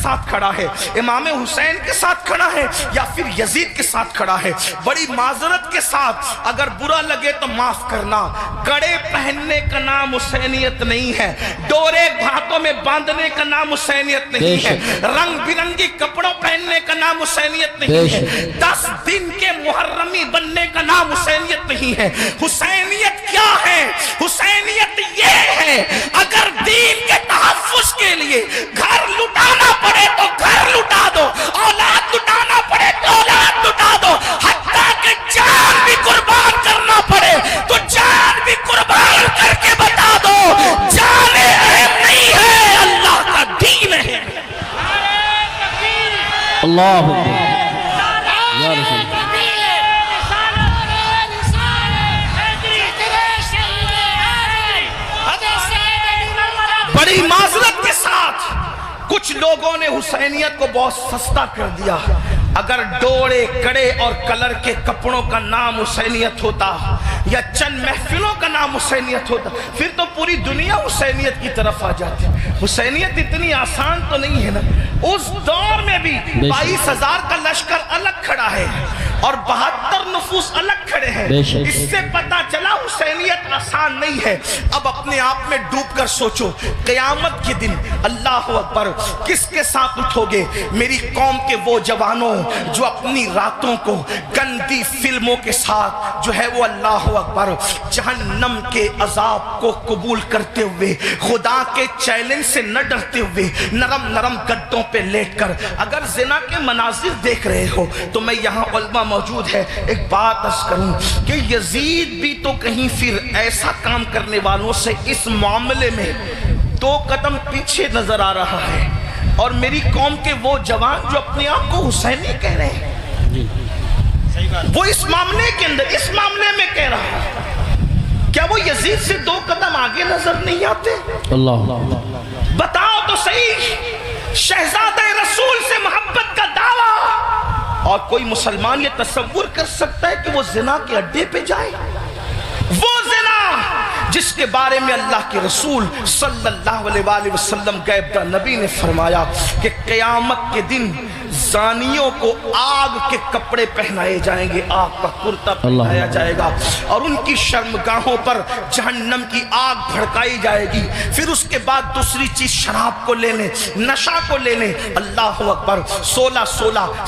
ساتھ کھڑا ہے، امام حسین کے ساتھ کھڑا ہے یا پھر یزید کے ساتھ کھڑا ہے۔ بڑی معذرت کے ساتھ اگر برا لگے تو معاف کرنا، کڑے پہننے کا نام حسینیت نہیں ہے، ڈورے ہاتھوں میں باندھنے کا نام حسینیت نہیں ہے، رنگ برنگی کپڑوں پہننے کا نام حسینیت نہیں ہے، 10 دن کے محرمی بننے کا نام حسینیت نہیں ہے۔ حسینیت کیا ہے؟ حسینیت یہ ہے اگر دین کے تحفظ کے لیے گھر لٹانا پڑے تو گھر لٹا دو، اولاد لٹانا پڑے تو اولاد لٹا دو، حتیٰ کہ جان بھی قربان کرنا پڑے تو جان بھی قربان کر کے بتا دو جان اہم نہیں ہے، اللہ کا دین ہے۔ اللہ یا رسول بڑی معذرت کے ساتھ کچھ لوگوں نے حسینیت کو بہت سستا کر دیا۔ اگر ڈوڑے کڑے اور کلر کے کپڑوں کا نام حسینیت ہوتا یا چند محفلوں کا نام حسینیت ہوتا پھر تو پوری دنیا حسینیت کی طرف آ جاتی۔ حسینیت اتنی آسان تو نہیں ہے نا۔ اس دور میں بھی 22,000 کا لشکر الگ کھڑا ہے اور 72 نفوس الگ کھڑے ہیں۔ اس سے پتا چلا حسینیت آسان نہیں ہے۔ اب اپنے آپ میں ڈوب کر سوچو، قیامت کے دن اللہ اکبر کس کے ساتھ اٹھو گے؟ میری قوم کے وہ جوانوں جو اپنی راتوں کو گندی فلموں کے ساتھ جو ہے وہ اللہ اکبر جہنم کے عذاب کو قبول کرتے ہوئے، خدا کے چیلنج سے نہ ڈرتے ہوئے، نرم نرم گدوں پہ لیٹ کر اگر زنا کے مناظر دیکھ رہے ہو تو میں یہاں علماء موجود ہے ایک بات عرض کروں کہ یزید بھی تو کہیں پھر ایسا کام کرنے والوں سے اس معاملے میں 2 قدم پیچھے نظر آ رہا ہے، اور میری قوم کے وہ جوان جو اپنے آپ کو حسینی کہہ رہے ہیں وہ اس معاملے کے اندر اس معاملے میں کہہ رہا ہے، کیا وہ یزید سے 2 قدم آگے نظر نہیں آتے؟ اللہ بتاؤ تو صحیح، شہزادہ رسول سے محبت کا دعویٰ، اور کوئی مسلمان یہ تصور کر سکتا ہے کہ وہ زنا کے اڈے پہ جائے؟ وہ زنا جس کے بارے میں اللہ کے رسول صلی اللہ علیہ وآلہ وسلم غیب نبی نے فرمایا کہ قیامت کے دن زانیوں کو آگ کے کپڑے پہنائے جائیں گے، آگ کا کرتا پہنایا جائے گا، اور ان کی شرمگاہوں پر جہنم کی آگ بھڑکائی جائے گی۔ پھر اس کے بعد دوسری چیز شراب کو لینے، نشہ کو لینے۔ اللہ اکبر، 16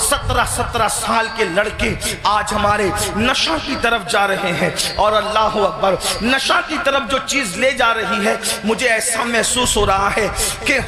17 سال کے لڑکے آج ہمارے نشہ کی طرف جا رہے ہیں، اور اللہ اکبر نشہ کی طرف جو چیز لے جا رہی ہے مجھے ایسا محسوس ہو رہا ہے کہ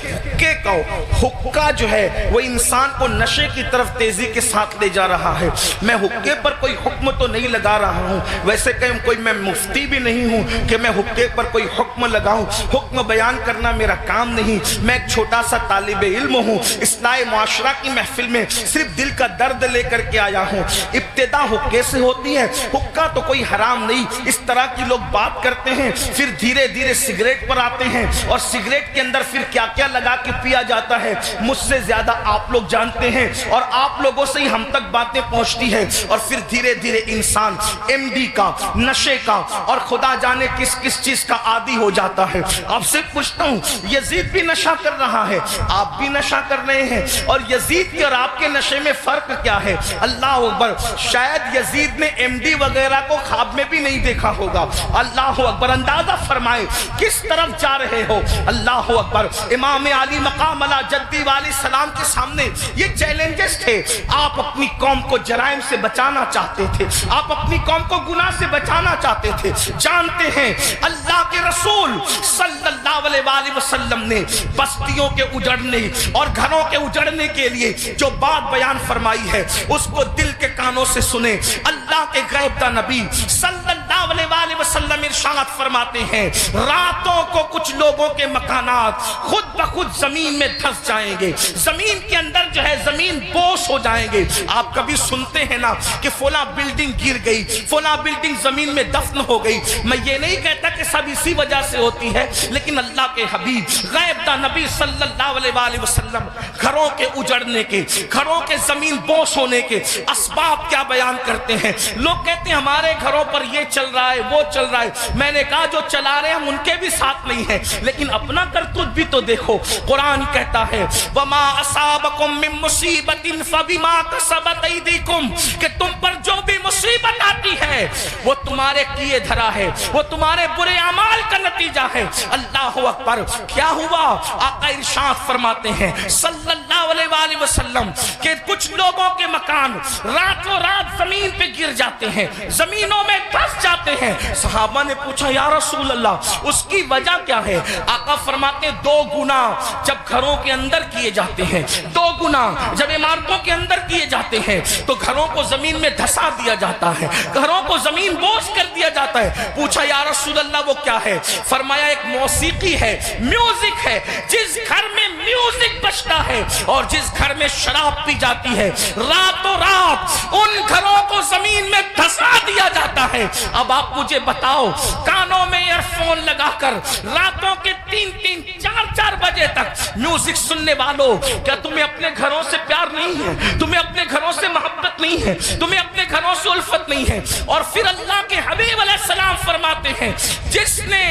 حقہ جو ہے وہ انسان کو نشے کی طرف تیزی کے ساتھ لے جا رہا ہے۔ میں حقے پر کوئی حکم تو نہیں لگا رہا ہوں، ویسے کہ میں مفتی بھی نہیں ہوں کہ میں حقے پر کوئی حکم لگاؤں، حکم بیان کرنا میرا کام نہیں۔ میں ایک چھوٹا سا طالب علم ہوں، اصلاح معاشرہ کی محفل میں صرف دل کا درد لے کر کے آیا ہوں۔ ابتدا حقے سے ہوتی ہے، حقہ تو کوئی حرام نہیں، اس طرح کی لوگ بات کرتے ہیں، پھر دھیرے دھیرے سگریٹ پر آتے ہیں، اور سگریٹ کے اندر پھر کیا کیا لگا کے پیا جاتا ہے مجھ سے زیادہ آپ لوگ جانتے ہیں، اور آپ لوگوں سے ہی ہم تک باتیں پہنچتی ہیں، اور پھر دھیرے دھیرے انسان ایم ڈی کا، نشے کا، اور خدا جانے کس کس چیز کا عادی ہو جاتا ہے۔ آپ سے پوچھتا ہوں، یزید بھی نشہ کر رہا ہے، آپ بھی نشہ کر رہے ہیں، اور یزید کے اور آپ کے نشے میں فرق کیا ہے؟ اللہ اکبر، شاید یزید نے ایم ڈی وغیرہ کو خواب میں بھی نہیں دیکھا ہوگا۔ اللہ اکبر، اندازہ فرمائے کس طرف جا رہے ہو۔ اللہ اکبر، امام علی مقام علی جدی والی سلام کے سامنے یہ چیلنجز تھے۔ آپ اپنی قوم کو جرائم سے بچانا چاہتے تھے، آپ اپنی قوم کو گناہ سے بچانا چاہتے تھے۔ جانتے ہیں اللہ کے رسول صلی اللہ علیہ وآلہ وسلم نے بستیوں کے اجڑنے اور گھروں کے اجڑنے کے لیے جو بات بیان فرمائی ہے اس کو دل کے کانوں سے سنیں۔ اللہ کے غیب نبی صلی اللہ علیہ وآلہ وسلم ارشاد فرماتے ہیں، راتوں کو کچھ لوگوں کے مکانات خود بخود زمین میں دھس جائیں گے، زمین کے اندر جو ہے زمین بوس ہو جائیں گے۔ آپ کبھی سنتے ہیں نا کہ فلاں بلڈنگ گر گئی، فلاں بلڈنگ زمین میں دفن ہو گئی۔ میں یہ نہیں کہتا کہ سب اسی وجہ سے ہوتی ہے، لیکن اللہ کے حبیب غیب دا نبی صلی اللہ علیہ وآلہ وسلم گھروں کے اجڑنے کے، گھروں کے زمین بوس ہونے کے اسباب کیا بیان کرتے ہیں۔ لوگ کہتے ہیں ہمارے گھروں پر یہ چل رہا ہے، وہ چل رہا ہے. میں نے کہا جو چلا رہے ہیں ہم ان کے بھی ساتھ نہیں ہیں، لیکن اپنا کرتوت بھی تو دیکھو. قرآن کہتا ہے وَمَا أَصَابَكُم مِّن مُّصِيبَةٍ فَبِمَا كَسَبَتْ أَيْدِيكُمْ، کہ تم پر جو بھی مصیبت آتی ہے وہ تمہارے کیے دھرا ہے، وہ تمہارے برے اعمال کا نتیجہ ہے. اللہ اکبر. کیا ہوا؟ آقا ارشاد فرماتے ہیں صلی اللہ علیہ وآلہ وسلم کہ کچھ لوگوں کے مکان راتوں رات زمین پہ گر جاتے ہیں، زمینوں میں دھس جاتے ہیں. صحابہ نے پوچھا یا رسول اللہ اس کی وجہ کیا ہے؟ آقا فرماتے ہیں 2 گناہ جب گھروں کے اندر کیے جاتے ہیں، 2 گناہ جب عمارتوں کے اندر کیے جاتے ہیں تو گھروں کو زمین میں دھسا دیا جاتا ہے، گھروں کو زمین بوس کر دیا جاتا ہے. پوچھا یا رسول اللہ وہ کیا ہے؟ فرمایا ایک موسیقی ہے، میوزک ہے. جس گھر میں میوزک بجتا ہے اور جس گھر میں شراب پی جاتی ہے راتوں رات ان گھروں کو زمین میں دھسا دیا جاتا ہے. اب آپ مجھے بتاؤ کانوں میں ایئر فون لگا کر راتوں کے 3-3 4-4 بجے تک میوزک سننے والوں، کیا تمہیں اپنے گھروں سے پیار نہیں ہے؟ تمہیں اپنے گھروں سے محبت نہیں ہے؟ تمہیں اپنے گھروں سے الفت نہیں ہے؟ اور پھر اللہ کے حبیب علیہ السلام فرماتے ہیں جس نے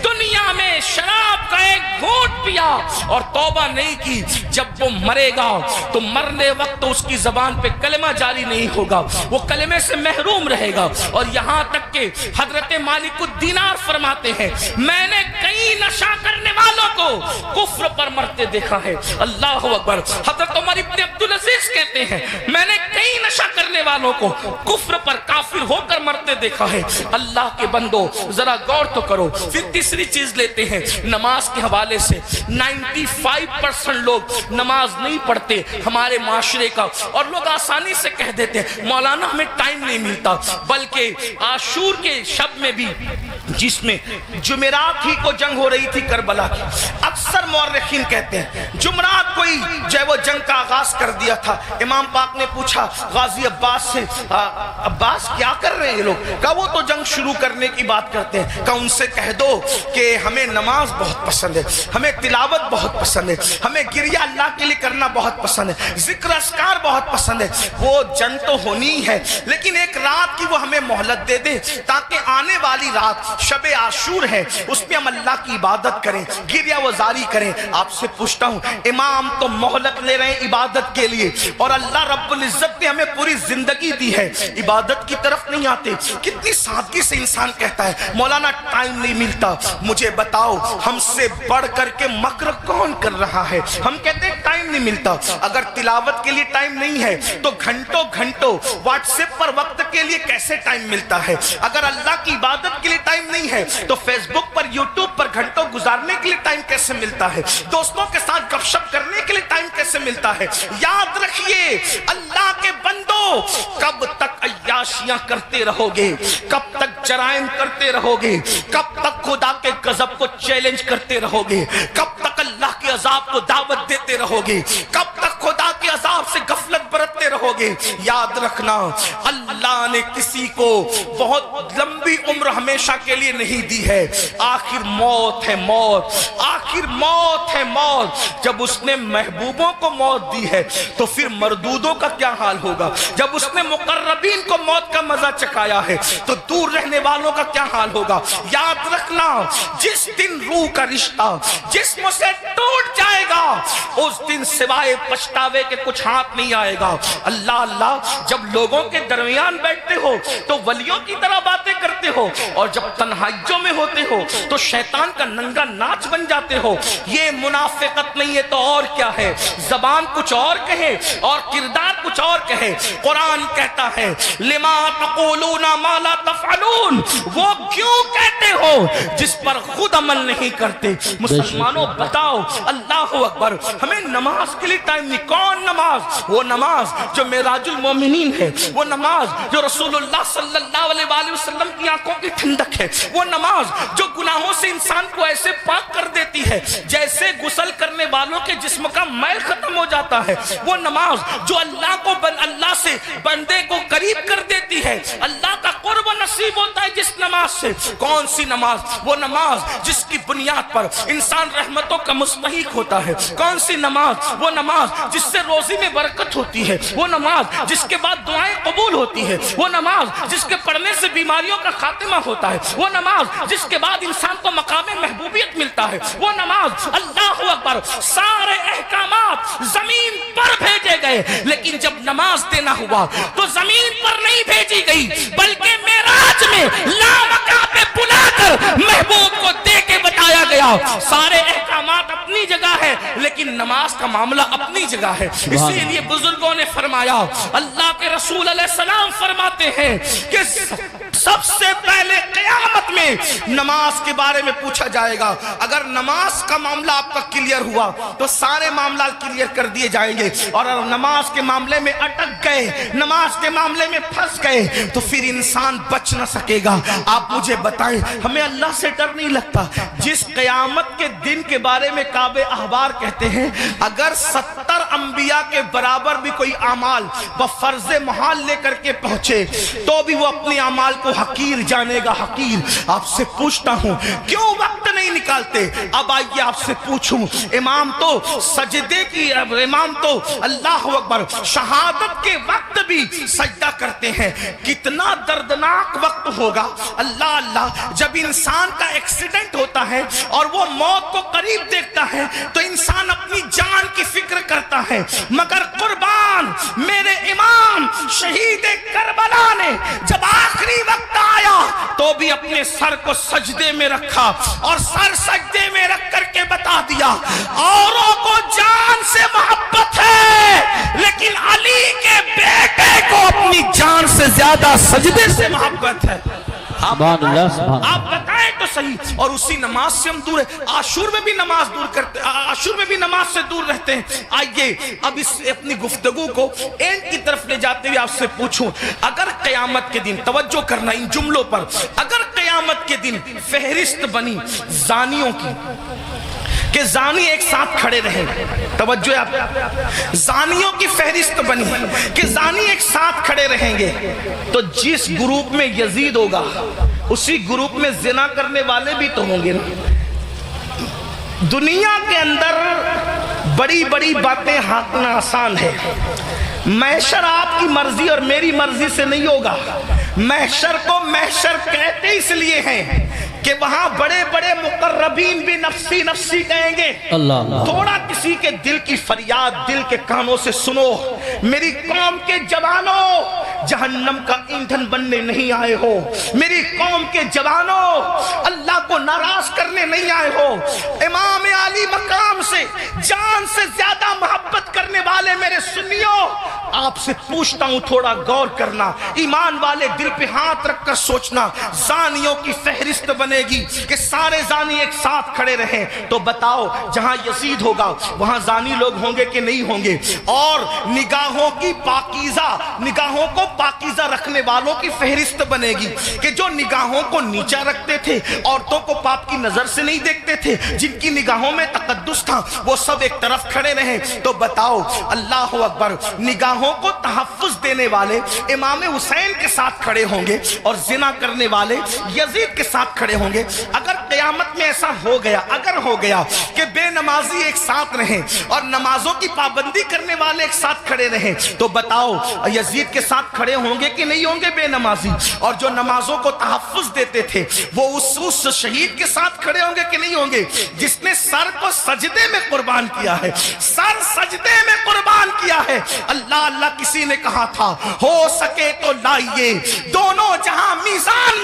دنیا میں شراب کا ایک گھونٹ پیا اور توبہ نہیں کی، جب وہ مرے گا تو مرنے وقت اس کی زبان پہ کلمہ جاری نہیں ہوگا، وہ کلمے سے محروم رہے گا. اور یہاں تک کہ حضرت مالک الدینار فرماتے ہیں میں نے کئی نشہ کرنے والوں کو کفر پر مرتے دیکھا ہے. اللہ اکبر. حضرت عمر ابن عبدالعزیز کہتے ہیں میں نے کئی نشہ کرنے والوں کو کفر پر کافر ہو کر مرتے دیکھا ہے. اللہ کے بندو ذرا غور تو کرو. پھر تیسری چیز لیتے ہیں نماز کے حوالے سے. 95% لوگ نماز نہیں پڑھتے ہمارے معاشرے کا، اور لوگ آسانی سے کہہ دیتے ہیں مولانا ہمیں ٹائم نہیں ملتا. بلکہ عاشور کے شب میں بھی جس میں جمعرات ہی کو جنگ ہو رہی تھی کربلا کی، اکثر مورخین کہتے ہیں جمعرات کو ہی جو ہے وہ جنگ کا آغاز کر دیا تھا. امام پاک نے پوچھا غازی عباس سے عباس کیا کر رہے ہیں یہ لوگ؟ کہا وہ تو جنگ شروع کرنے کی بات کرتے ہیں. کہا ان سے کہہ دو کہ ہمیں نماز بہت پسند ہے، ہمیں تلاوت بہت پسند ہے، ہمیں گریہ اللہ کے لیے کرنا بہت پسند ہے، ذکر اذکار بہت پسند ہے. وہ جنگ تو ہونی ہے لیکن ایک رات کی وہ ہمیں مہلت دے دے تاکہ آنے والی رات شب عاشور ہے اس میں ہم اللہ کی عبادت کریں، گریہ وزاری کریں. آپ سے پوچھتا ہوں امام تو مہلت لے رہے ہیں عبادت کے لیے اور اللہ رب العزت نے ہمیں پوری زندگی دی ہے، عبادت کی طرف نہیں آتے. کتنی سادگی سے انسان کہتا ہے مولانا ٹائم نہیں ملتا. مجھے بتاؤ ہم سے بڑھ کر کے مکر کون کر رہا ہے؟ ہم کہتے ہیں ٹائم نہیں ملتا. اگر تلاوت کے لیے ٹائم نہیں ہے تو گھنٹوں گھنٹوں واٹس ایپ پر وقت کے لیے کیسے ٹائم ملتا ہے؟ اگر اللہ کی عبادت کے لیے ٹائم نہیں ہے تو فیس بک پر یوٹیوب پر گھنٹوں گزارنے کے لیے ٹائم کیسے ملتا ہے؟ دوستوں کے ساتھ گپ شپ کرنے کے لیے ٹائم کیسے ملتا ہے؟ یاد رکھیے اللہ کے بندو کب تک عیاشیاں کرتے رہو گے؟ کب تک جرائم کرتے رہو گے؟ کب تک خدا کے غضب کو چیلنج کرتے رہو گے؟ کب تک اللہ کے عذاب کو دعوت دیتے رہو گے؟ کب تک خدا کے عذاب سے غفلت برتتے رہو گے؟ یاد رکھنا اللہ نے کسی کو بہت لمبی عمر ہمیشہ کے لیے نہیں دی ہے. آخر موت ہے موت، آخر موت ہے موت. جب اس نے محبوبوں کو موت دی ہے تو پھر مردودوں کا کیا حال ہوگا؟ جب اس نے مقربین کو موت کا مزہ چکھایا ہے تو دور رہنے والوں کا کیا حال ہوگا؟ یاد رکھنا جس دن روح کا رشتہ جسم سے ٹوٹ جائے گا اس دن سوائے پچھتاوے کے کچھ ہاتھ نہیں آئے گا. اللہ اللہ جب لوگوں کے درمیان بیٹھتے ہو تو ولیوں کی طرح باتیں کرتے ہو اور جب تنہائیوں میں ہوتے ہو تو شیطان کا ننگا ناچ بن جاتے ہو. یہ منافقت نہیں ہے تو اور کیا ہے؟ زبان کچھ اور کہے اور کردار کچھ اور کہے. قرآن کہتا ہے لما تقولون ما لا تفعلون، وہ کیوں کہتے ہو جس پر خود عمل نہیں کرتے. مسلمانوں بتاؤ اللہ اکبر. ہمیں نماز کے لیے ٹائم نہیں. کون نماز؟ وہ نماز جو معراج المومنین ہے، وہ نماز جو رسول اللہ صلی اللہ علیہ وآلہ وسلم کی آنکھوں کی ٹھنڈک ہے، وہ نماز جو گناہوں سے انسان کو ایسے پاک کر دیتی ہے جیسے غسل کرنے والوں کے جسم کا میل ختم ہو جاتا ہے، وہ نماز جو اللہ سے بندے کو قریب کر دیتی ہے، اللہ کا قرب نصیب ہوتا ہے جس نماز سے. کون سی نماز؟ وہ نماز جس کی بنیاد پر انسان رحمتوں کا مستحق ہوتا ہے. کون سی نماز؟ وہ نماز جس سے روزی میں برکت ہوتی ہے. وہ نماز جس کے بعد دعائیں قبول ہوتی ہے. وہ نماز جس کے پڑھنے سے بیماریوں کا خاتمہ ہوتا ہے، وہ نماز جس کے بعد انسان کو مقام محبوبیت ملتا ہے، وہ نماز اللہ اکبر۔ سارے احکامات زمین پر بھیجے گئے، لیکن جب نماز دینا ہوا تو زمین پر نہیں بھیجی گئی، بلکہ معراج میں لامکان پہ بلا کر محبوب کو دے کے بتایا گیا۔ سارے احکامات اپنی جگہ ہے، لیکن نماز کا معاملہ اپنی جگہ ہے۔ اسی لیے بزرگوں نے فرمایا، اللہ کے رسول علیہ السلام فرماتے ہیں کہ سب سے پہلے قیامت میں نماز کے بارے میں پوچھا جائے گا۔ اگر نماز کا معاملہ آپ کا کلیئر ہوا تو سارے معاملات کلیئر کر دیے جائیں گے، اور اگر نماز کے معاملے میں اٹک گئے، نماز کے معاملے میں پھنس گئے، تو پھر انسان بچ نہ سکے گا۔ آپ مجھے بتائیں، ہمیں اللہ سے ڈر نہیں لگتا؟ جس قیامت کے دن کے بارے میں کعب احبار کہتے ہیں، اگر 70 انبیاء کے برابر بھی کوئی اعمال بفرض محال لے کر کے پہنچے تو بھی وہ اپنے اعمال کو حقیر جانے گا، حقیر۔ آپ سے پوچھتا ہوں کیوں وقت نہیں نکالتے؟ اب آئیے آپ سے پوچھوں، امام تو سجدے کی، امام تو اللہ اکبر شہادت کے وقت بھی سجدہ کرتے ہیں، کتنا دردناک وقت ہوگا اللہ اللہ جب انسان کا ایکسیڈنٹ ہوتا ہے اور وہ موت کو قریب دیکھتا ہے تو انسان اپنی جان کی فکر کرتا ہے، مگر قربان میرے امام شہید کربلا نے جب آخری وقت آیا تو بھی اپنے سر کو سجدے میں رکھا، اور سر سجدے میں رکھ کر کے بتا دیا اوروں کو جان سے محبت ہے، لیکن علی کے بیٹے کو اپنی جان سے زیادہ سجدے سے محبت ہے۔ آپ بتائیں تو صحیح۔ اور اسی نماز سے ہم دور ہیں، عاشور میں بھی نماز دور کرتے، عاشور میں بھی نماز سے دور رہتے ہیں۔ آئیے اب اس اپنی گفتگو کو اینڈ کی طرف لے جاتے ہوئے آپ سے پوچھوں، اگر قیامت کے دن، توجہ کرنا ان جملوں پر، اگر قیامت کے دن فہرست بنی زانیوں کی کہ زانی ایک ساتھ کھڑے رہیں، توجہ آپ، زانیوں کی فہرست بنی کہ زانی ایک ساتھ کھڑے رہیں گے، تو جس گروپ میں یزید ہوگا اسی گروپ میں زنا کرنے والے بھی تو ہوں گے نا۔ دنیا کے اندر بڑی بڑی باتیں ہانکنا آسان ہے، محشر آپ کی مرضی اور میری مرضی سے نہیں ہوگا۔ محشر کو محشر کہتے اس لیے ہیں کہ وہاں بڑے بڑے مقربین بھی نفسی نفسی کہیں گے۔ تھوڑا کسی کے دل کی فریاد دل کے کانوں سے سنو، میری قوم کے جوانوں جہنم کا ایندھن بننے نہیں آئے ہو، میری قوم کے جوانوں اللہ کو ناراض کرنے نہیں آئے ہو، امام علی مقام سے جان سے زیادہ محبت کرنے والے میرے سنیوں، آپ سے پوچھتا ہوں تھوڑا غور کرنا، ایمان والے دل پہ ہاتھ رکھ کر سوچنا، زانیوں کی فہرست بنے گی کہ سارے زانی ایک ساتھ کھڑے رہیں، تو بتاؤ جہاں یزید ہوگا وہاں زانی لوگ ہوں گے کہ نہیں ہوں گے؟ اور نگاہوں کی پاکیزہ، نگاہوں کو پاکیزہ رکھنے والوں کی فہرست بنے گی کہ جو نگاہوں کو نیچا رکھتے تھے، عورتوں کو پاپ کی نظر سے نہیں دیکھتے تھے، جن کی نگاہوں میں تقدس تھا وہ سب ایک طرف کھڑے رہیں۔ تو بتاؤ اللہ اکبر، نگاہوں کو تحفظ دینے والے امام حسین کے ساتھ کھڑے ہوں گے اور زنا کرنے والے یزید کے ساتھ کھڑے ہوں گے۔ اگر قیامت میں ایسا ہو گیا، اگر ہو گیا کہ بے نمازی ایک ساتھ رہیں اور نمازوں کی پابندی کرنے والے ایک ساتھ کھڑے رہیں، تو بتاؤ یزید کے ساتھ کھڑے ہوں گے کہ نہیں ہوں گے بے نمازی؟ اور جو نمازوں کو تحفظ دیتے تھے وہ اس شہید کے ساتھ کھڑے ہوں گے کہ نہیں ہوں گے جس نے سر کو سجدے میں قربان کیا ہے؟ سر سجدے میں قربان کیا ہے۔ اللہ اللہ کسی نے کہا تھا ہو سکے تو لائیے دونوں جہاں میزان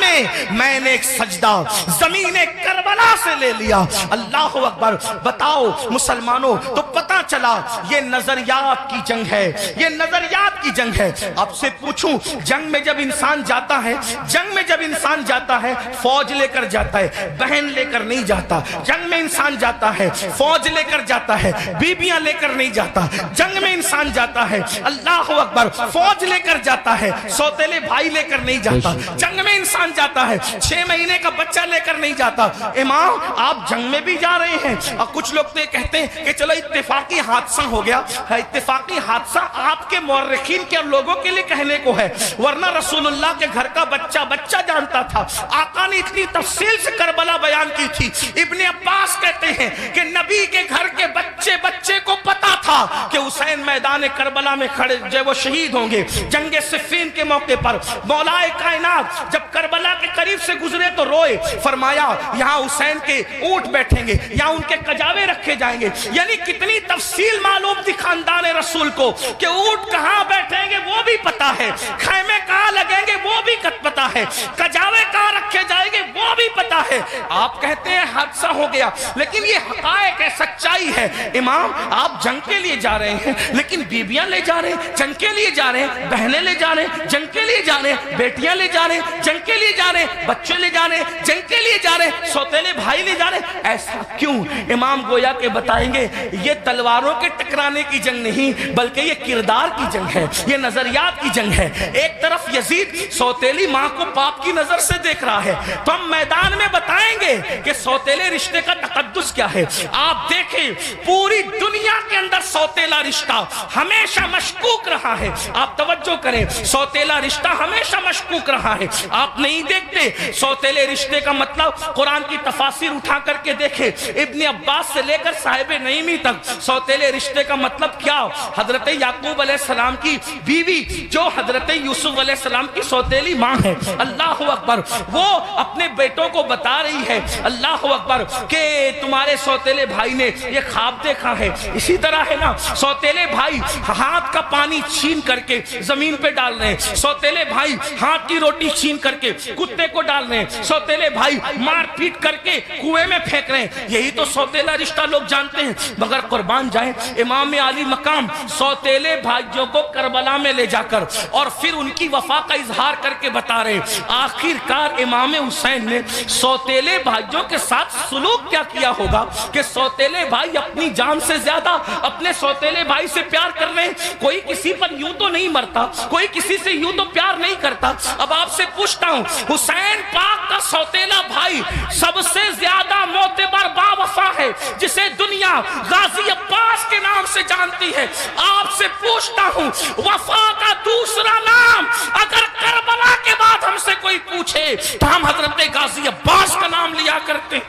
میں نے ایک سجدہ زمین کربلا سے لے لیا۔ اللہ اکبر۔ بتاؤ مسلمانوں، تو پتا چلا یہ نظریات کی جنگ ہے، یہ نظریات کی جنگ ہے۔ آپ سے پوچھوں، جنگ میں جب انسان جاتا ہے، جنگ میں جب انسان جاتا ہے فوج لے کر جاتا ہے، بہن لے کر نہیں جاتا۔ جنگ میں انسان جاتا ہے فوج لے کر جاتا ہے، بیویاں لے کر نہیں جاتا۔ جنگ میں انسان جاتا ہے اللہ اکبر فوج لے کر جاتا ہے، سوتیلے بھائی لے کر نہیں جاتا۔ جنگ میں انسان جاتا ہے 6 مہینے کا بچہ لے کر نہیں جاتا۔ امام آپ جنگ میں بھی جا رہے ہیں، اور کچھ لوگ تو یہ کہتے ہیں کہ چلو اتفاقی حادثہ ہو گیا۔ اتفاقی حادثہ آپ کے مورخین کے لوگوں کے لیے کہنے کو ہے، ورنہ رسول اللہ کے گھر کا بچہ بچہ جانتا تھا۔ آقا نے اتنی تفصیل سے کربلا بیان کی تھی۔ ابن عباس کہتے ہیں کہ نبی کے گھر کے بچے بچے کو پتا تھا کہ حسین میں میدان کربلا میں کھڑے جو وہ شہید ہوں گے جنگ صفین کے موقع پر، مولا کائنات جب کربلا کے قریب سے گزرے تو روئے، فرمایا یہاں حسین کے اونٹ بیٹھیں گے، یہاں ان کے کجاوے رکھے جائیں گے. یعنی کتنی تفصیل معلوم تھی خاندان رسول کو کہ اونٹ کہاں بیٹھیں گے وہ بھی پتا ہے، خیمے کہاں لگیں گے وہ بھی پتا ہے، کجاوے کہاں رکھے جائیں گے وہ بھی پتا ہے. آپ کہتے ہیں حادثہ ہو گیا، لیکن یہ حقائق ہے، سچائی ہے. امام آپ جنگ کے لیے جا رہے ہیں لیکن بیویاں لے جا رہے ہیں، جنگ کے لیے جا رہے ہیں، بہنیں لے جا رہے ہیں، جنگ کے لیے جا رہے ہیں، بیٹیاں لے جا رہے ہیں، جنگ کے لیے جا رہے ہیں، بچے لے جا رہے ہیں، جنگ کے لیے جا رہے ہیں، سوتیلے بھائی لے جا رہے ہیں. ایسا کیوں؟ امام گویا کے بتائیں گے یہ تلواروں کے ٹکرانے کی جنگ نہیں بلکہ یہ کردار کی جنگ ہے، یہ نظریات کی جنگ ہے. ایک طرف یزید سوتیلی ماں کو باپ کی نظر سے دیکھ رہا ہے تو ہم میدان میں بتائیں گے کہ سوتیلے رشتے کا تقدس کیا ہے. آپ دیکھیں پوری دنیا کے اندر سوتیلا رشتہ ہمیشہ مشکوک رہا ہے. آپ توجہ کریں، سوتیلا رشتہ ہمیشہ مشکوک رہا ہے. آپ نہیں دیکھتے سوتیلے رشتے کا مطلب قرآن کی تفاسیر اٹھا کر کے دیکھیں، ابن عباس سے لے کر صاحب نعیمی تک سوتیلے رشتے کا مطلب کیا؟ حضرت یعقوب علیہ السلام کی بیوی جو حضرت یوسف علیہ السلام کی سوتیلی ماں ہے، اللہ اکبر، وہ اپنے بیٹوں کو بتا رہی ہے اللہ اکبر کہ تمہارے سوتیلے بھائی نے یہ خواب دیکھا ہے. اسی طرح ہے نا سوتیلے بھائی ہاتھ کا پانی چھین کر کے زمین پہ ڈال رہے ہیں، سوتیلے بھائی ہاتھ کی روٹی چھین کر کے کتے کو ڈال رہے ہیں، سوتیلے بھائی مار پیٹ کر کے کنویں میں پھینک رہے ہیں. یہی تو سوتیلا رشتہ لوگ جانتے ہیں. مگر قربان جائیں امام علی مقام سوتیلے بھائیوں کو کربلا میں لے جا کر اور پھر ان کی وفا کا اظہار کر کے بتا رہے ہیں. آخر کار امام حسین نے سوتیلے بھائیوں کے ساتھ سلوک کیا کیا ہوگا کہ سوتیلے بھائی اپنی جان سے زیادہ اپنے سوتیلے بھائی سے پیار کر رہے ہیں. کوئی کسی پر یوں تو نہیں مرتا، کوئی کسی سے یوں تو پیار نہیں کرتا. اب آپ سے پوچھتا ہوں حسین پاک کا سوتیلا بھائی سب سے زیادہ معتبر با وفا ہے جسے دنیا غازی عباس کے نام سے جانتی ہے. آپ سے پوچھتا ہوں وفا کا دوسرا نام اگر کربلا کے بعد ہم سے کوئی پوچھے تو ہم حضرت غازی عباس کا نام لیا کرتے.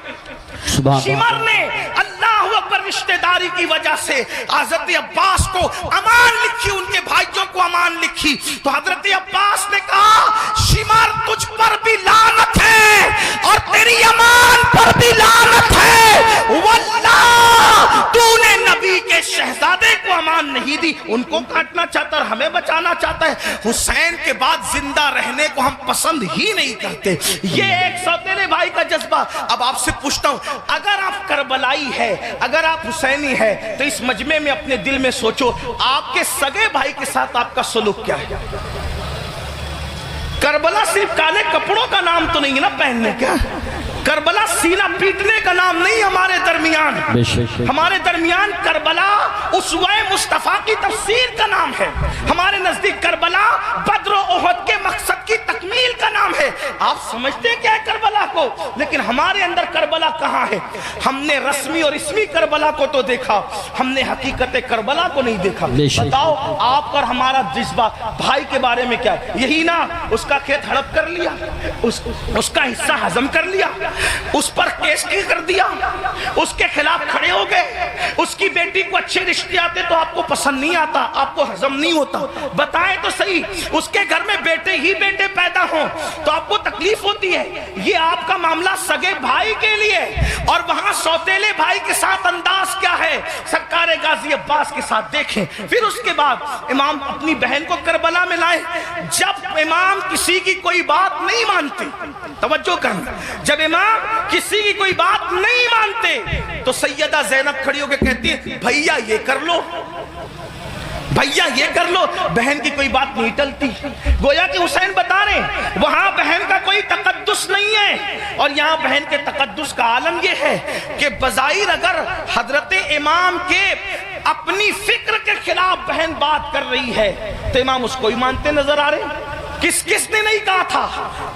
شمر نے اللہ اکبر رشتہ داری کی وجہ سے حضرت عباس کو امان لکھی، ان کے بھائیوں کو امان لکھی تو حضرت عباس نے کہا شمر تجھ پر بھی لعنت ہے اور تیری امان پر بھی لعنت ہے، واللہ تو نے نبی کے شہزادے کو امان نہیں دی. ان کو کاٹنا چاہتا اور ہمیں بچانا چاہتا ہے. حسین کے بعد زندہ رہنے کو ہم پسند ہی نہیں کرتے. یہ ایک سوتیلے بھائی کا جذبہ. اب آپ سے پوچھتا ہوں اگر آپ کربلائی ہے، اگر آپ حسینی ہے تو اس مجمع میں اپنے دل میں سوچو آپ کے سگے بھائی کے ساتھ آپ کا سلوک کیا ہے. کربلا صرف کالے کپڑوں کا نام تو نہیں ہے نا پہننے کا. کربلا سینہ پیٹنے کا نام نہیں ہمارے درمیان. ہمارے درمیان کربلا اسوہ مصطفیٰ کی تفسیر کا نام ہے. ہمارے نزدیک کربلا بدر و احد کے مقصد کی تکمیل کا نام ہے. آپ سمجھتے کیا ہے کربلا کو، لیکن ہمارے اندر کربلا کہاں ہے؟ ہم نے رسمی اور اسمی کربلا کو تو دیکھا، ہم نے حقیقت کربلا کو نہیں دیکھا. بتاؤ آپ پر ہمارا جذبہ بھائی کے بارے میں کیا ہے؟ یہی نا اس کا کھیت ہڑپ کر لیا، اس کا حصہ ہضم کر لیا، اس پر کیس کی کر دیا، اس کے خلاف کھڑے ہو گئے. اس کی بیٹی کو اچھے رشتے آتے تو آپ کو پسند نہیں آتا، آپ کو ہضم نہیں ہوتا. بتائیں تو صحیح اس کے گھر میں بیٹے ہی بیٹے پیدا ہوں تو آپ کو تکلیف ہوتی ہے. یہ آپ کا معاملہ سگے بھائی کے لیے، اور وہاں سوتیلے بھائی کے ساتھ انداز کیا ہے سرکار غازی عباس کے ساتھ دیکھیں. پھر اس کے بعد امام اپنی بہن کو کربلا میں لائے. جب امام کسی کی کوئی بات نہیں مانتے، توجہ کرنا، جب امام کسی کی کوئی بات نہیں مانتے تو سیدہ زینب کھڑی ہو کے کہتی ہے بھیا یہ کر لو، بھیا یہ کر لو. بہن کی کوئی بات نہیں ٹلتی. گویا کہ حسین بتا رہے ہیں وہاں بہن کا کوئی تقدس نہیں ہے، اور یہاں بہن کے تقدس کا عالم یہ ہے کہ بظاہر اگر حضرت امام کے اپنی فکر کے خلاف بہن بات کر رہی ہے تو امام اس کو ہی مانتے نظر آ رہے ہیں. کس کس نے نہیں کہا تھا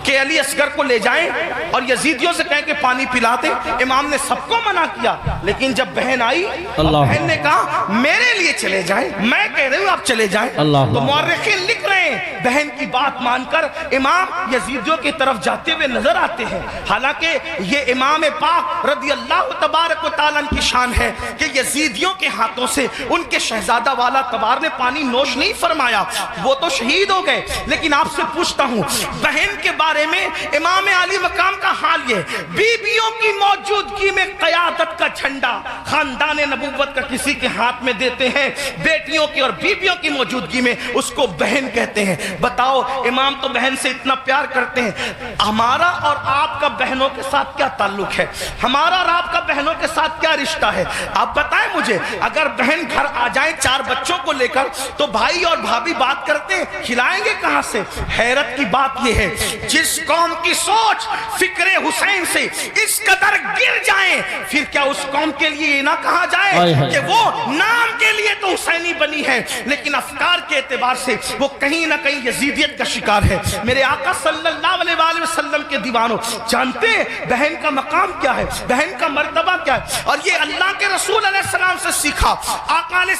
کہ علی اصغر کو لے جائیں اور یزیدیوں سے کہیں کہ پانی پلا دیں؟ امام نے سب کو منع کیا، لیکن جب بہن آئی اور بہن نے کہا میرے لیے چلے جائیں، میں کہہ رہی ہوں آپ چلے جائیں، تو مورخین لکھ رہے ہیں بہن کی بات مان کر امام یزیدیوں کی طرف جاتے ہوئے نظر آتے ہیں۔ حالانکہ یہ امام پاک رضی اللہ تبارک و تعالیٰ کی شان ہے کہ یزیدیوں کے ہاتھوں سے ان کے شہزادہ والا تبار نے پانی نوش نہیں فرمایا، وہ تو شہید ہو گئے۔ لیکن آپ سے پوچھتا ہوں بہن کے بارے میں امام علی مقام کا حال یہ، بیویوں کی موجودگی میں قیادت کا جھنڈا خاندان نبوت کا کسی کے ہاتھ میں دیتے ہیں، بیٹیوں کی اور بیویوں کی موجودگی میں اس کو بہن کہتے ہیں۔ بتاؤ امام تو بہن سے اتنا پیار کرتے ہیں، ہمارا اور آپ کا بہنوں کے ساتھ کیا تعلق ہے؟ ہمارا اور آپ کا بہنوں کے ساتھ کیا رشتہ ہے؟ آپ بتائیں مجھے، اگر بہن گھر آ جائیں 4 بچوں کو لے کر تو بھائی اور بھابھی بات کرتے ہیں، کھلائیں گے کہاں سے؟ حیرت کی بات یہ ہے جس قوم کی سوچ فکر حسین سے اس قدر گر جائیں، پھر کیا اس قوم کے لیے یہ نہ کہا جائے کہ وہ نام کے لیے تو حسینی بنی ہے لیکن افکار کے اعتبار سے وہ کہیں نہ کہیں یزیدیت کا شکار ہے۔ میرے آقا صلی اللہ علیہ وآلہ وسلم کے دیوانوں، جانتے ہیں بہن کا مقام کیا ہے، بہن کا مرتبہ کیا ہے؟ اور یہ اللہ کے رسول علیہ السلام سے سیکھا۔ آقا نے